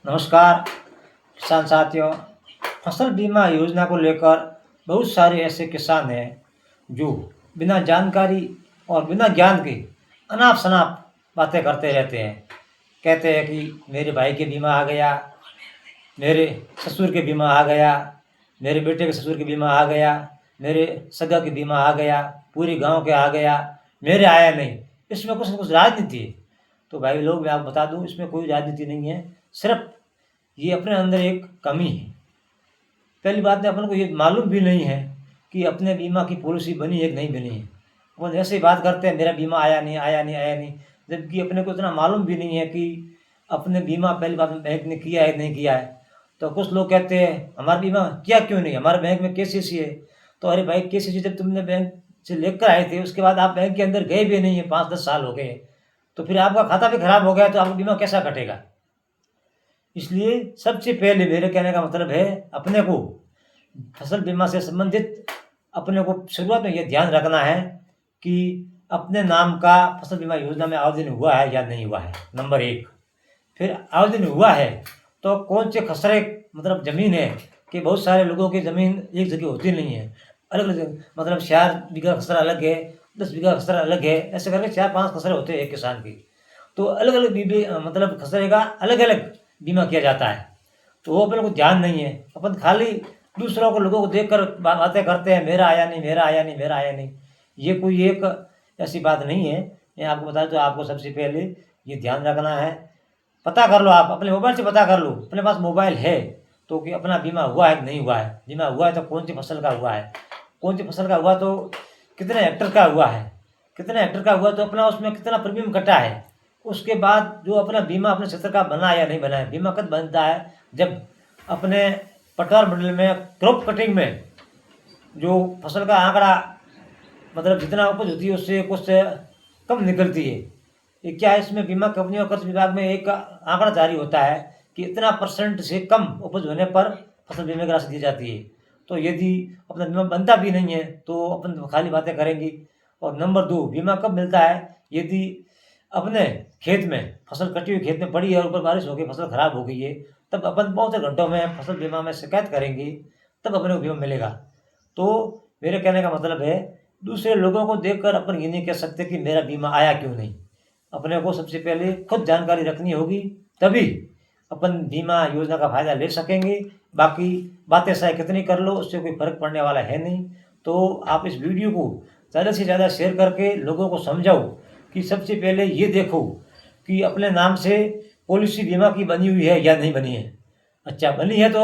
नमस्कार किसान साथियों। फसल बीमा योजना को लेकर बहुत सारे ऐसे किसान हैं जो बिना जानकारी और बिना ज्ञान के अनाप शनाप बातें करते रहते हैं। कहते हैं कि मेरे भाई के बीमा आ गया, मेरे ससुर के बीमा आ गया, मेरे बेटे के ससुर के बीमा आ गया, मेरे सगा के बीमा आ गया, पूरे गांव के आ गया, मेरे आया नहीं। इसमें कुछ न कुछ राजनीति है। तो भाई लोग, मैं आपको बता दूं, इसमें कोई राजनीति नहीं है। सिर्फ ये अपने अंदर एक कमी है। पहली बात है, अपन को ये मालूम भी नहीं है कि अपने बीमा की पॉलिसी बनी है कि नहीं बनी है। अपन ऐसे ही बात करते हैं, मेरा बीमा आया नहीं, आया नहीं, आया नहीं, जबकि अपने को इतना मालूम भी नहीं है कि अपने बीमा पहली बात में बैंक ने किया है नहीं किया है। तो कुछ लोग कहते हैं हमारा बीमा किया क्यों नहीं, हमारे बैंक में केसीसी है। तो अरे भाई, केसीसी जब तुमने बैंक से लेकर आए थे उसके बाद आप बैंक के अंदर गए भी नहीं है, 5-10 साल हो गए, तो फिर आपका खाता भी खराब हो गया तो आपका बीमा कैसा कटेगा। इसलिए सबसे पहले मेरे कहने का मतलब है, अपने को फसल बीमा से संबंधित अपने को शुरुआत में यह ध्यान रखना है कि अपने नाम का फसल बीमा योजना में आवेदन हुआ है या नहीं हुआ है, नंबर एक। फिर आवेदन हुआ है तो कौन से खसरे, मतलब ज़मीन है कि बहुत सारे लोगों की ज़मीन एक जगह होती नहीं है, अलग अलग, मतलब 4 बीघा खसरा अलग है, 10 बीघा खसरा अलग है, ऐसे करके 4-5 खसरे होते हैं एक किसान की। तो अलग अलग बीबी, मतलब खसरे का अलग अलग बीमा किया जाता है। तो वो अपने को ध्यान नहीं है। अपन खाली दूसरों को, लोगों को देखकर बातें करते हैं, मेरा आया नहीं, मेरा आया नहीं, मेरा आया नहीं। ये कोई एक ऐसी बात नहीं है। मैं आपको बता दूं, आपको सबसे पहले ये ध्यान रखना है। पता कर लो, आप अपने मोबाइल से पता कर लो, अपने पास मोबाइल है तो, कि अपना बीमा हुआ है कि नहीं हुआ है। बीमा हुआ है तो कौन सी फसल का हुआ है, कौन सी फसल का हुआ तो कितने हेक्टर का हुआ है, कितने हेक्टर का हुआ तो अपना उसमें कितना प्रीमियम कटा है। उसके बाद जो अपना बीमा अपने क्षेत्र का बना है या नहीं बना है। बीमा कब बनता है, जब अपने पटवार मंडल में क्रॉप कटिंग में जो फसल का आंकड़ा, मतलब जितना उपज होती है उससे कुछ कम निकलती है। ये क्या है, इसमें बीमा कंपनी और कृषि विभाग में एक आंकड़ा जारी होता है कि इतना % से कम उपज होने पर फसल बीमा की राशि दी जाती है। तो यदि अपना बीमा बनता भी नहीं है तो अपन खाली बातें करेंगे। और नंबर 2, बीमा कब मिलता है, यदि अपने खेत में फसल कटी हुई खेत में पड़ी है और ऊपर बारिश हो गई, फसल खराब हो गई है, तब अपन बहुत से घंटों में फसल बीमा में शिकायत करेंगे, तब अपने को बीमा मिलेगा। तो मेरे कहने का मतलब है, दूसरे लोगों को देखकर अपन ये नहीं कह सकते कि मेरा बीमा आया क्यों नहीं। अपने को सबसे पहले खुद जानकारी रखनी होगी, तभी अपन बीमा योजना का फायदा ले सकेंगे। बाकी बातें चाहे कितनी कर लो, उससे कोई फर्क पड़ने वाला है नहीं। तो आप इस वीडियो को ज़्यादा से ज़्यादा शेयर करके लोगों को समझाओ कि सबसे पहले ये देखो कि अपने नाम से पॉलिसी बीमा की बनी हुई है या नहीं बनी है। अच्छा, बनी है तो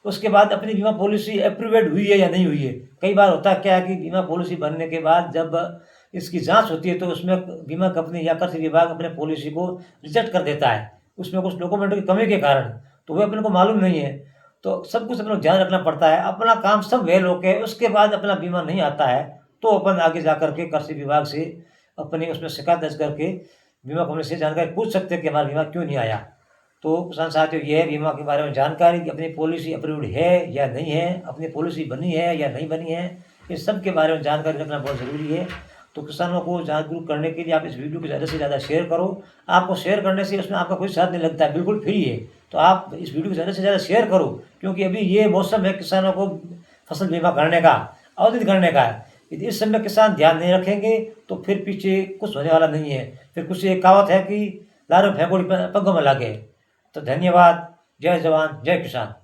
उसके बाद अपनी बीमा पॉलिसी अप्रूवेड हुई है या नहीं हुई है। कई बार होता क्या है कि बीमा पॉलिसी बनने के बाद जब इसकी जांच होती है तो उसमें बीमा कंपनी या कृषि विभाग अपने पॉलिसी को रिजेक्ट कर देता है, उसमें कुछ डॉक्यूमेंटों की कमी के कारण। तो वो अपने को मालूम नहीं है। तो सब कुछ अपने को ध्यान रखना पड़ता है। अपना काम सब वेल होके उसके बाद अपना बीमा नहीं आता है तो अपन आगे जा करके कृषि विभाग से अपनी उसमें शिकायत दर्ज करके बीमा कंपनी से जानकारी पूछ सकते हैं कि हमारा बीमा क्यों नहीं आया। तो किसान साथियों, ये है बीमा के बारे में जानकारी कि अपनी पॉलिसी अप्रूव्ड है या नहीं है, अपनी पॉलिसी बनी है या नहीं बनी है। इस सब के बारे में जानकारी रखना बहुत ज़रूरी है। तो किसानों को जागरूक करने के लिए आप इस वीडियो को ज़्यादा से ज़्यादा शेयर करो। आपको शेयर करने से उसमें आपका कोई चार्ज नहीं लगता है, बिल्कुल फ्री है। तो आप इस वीडियो को ज़्यादा से ज़्यादा शेयर करो, क्योंकि अभी ये मौसम है किसानों को फसल बीमा करने का, आवेदन करने का है। यदि इस समय किसान ध्यान नहीं रखेंगे तो फिर पीछे कुछ होने वाला नहीं है। फिर कुछ एक कहावत है कि लारो फेंकोड़ी पग्गों में लागे। तो धन्यवाद। जय जवान जय किसान।